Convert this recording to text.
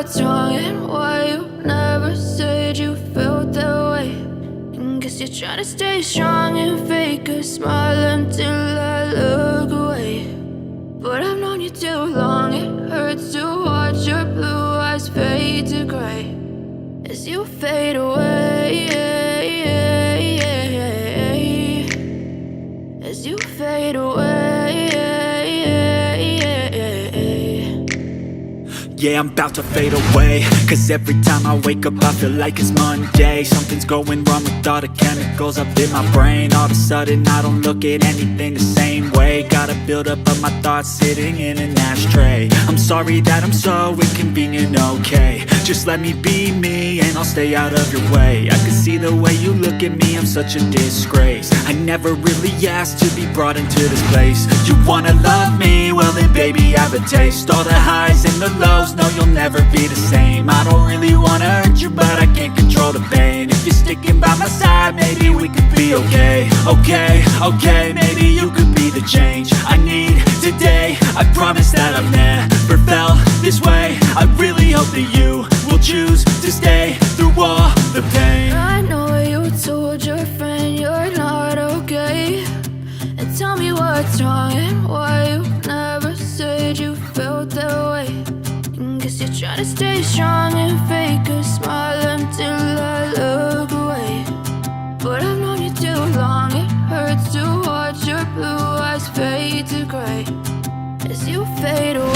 what's wrong and why you never said you felt that way. And guess you're trying to stay strong and fake a smile until I look away. But I've known you too long, it hurts to watch your blue eyes fade to gray as you fade away, as you fade away. Yeah, I'm about to fade away, cause every time I wake up I feel like it's Monday. Something's going wrong with all the chemicals up in my brain. All of a sudden I don't look at anything the same way. Got a buildup of my thoughts sitting in an ashtray. I'm sorry that I'm so inconvenient, okay. Just let me be me and I'll stay out of your way. I can see the way you look at me, I'm such a disgrace. I never really asked to be brought into this place. You wanna love me? Well then baby, have a taste. All the highs and the lows, no, you'll never be the same. I don't really wanna hurt you, but I can't control the pain. If you're sticking by my side, maybe we could be okay. Okay, maybe you could be the change I need today. I promise that I've never felt this way. I really hope that you will choose to stay through all the pain. I know you told your friend you're not okay, and tell me what's wrong and why you never said you felt that way. Guess you're trying to stay strong and fake a smile until I look away. But I've known you too long, it hurts to watch your blue eyes fade to gray as you fade away.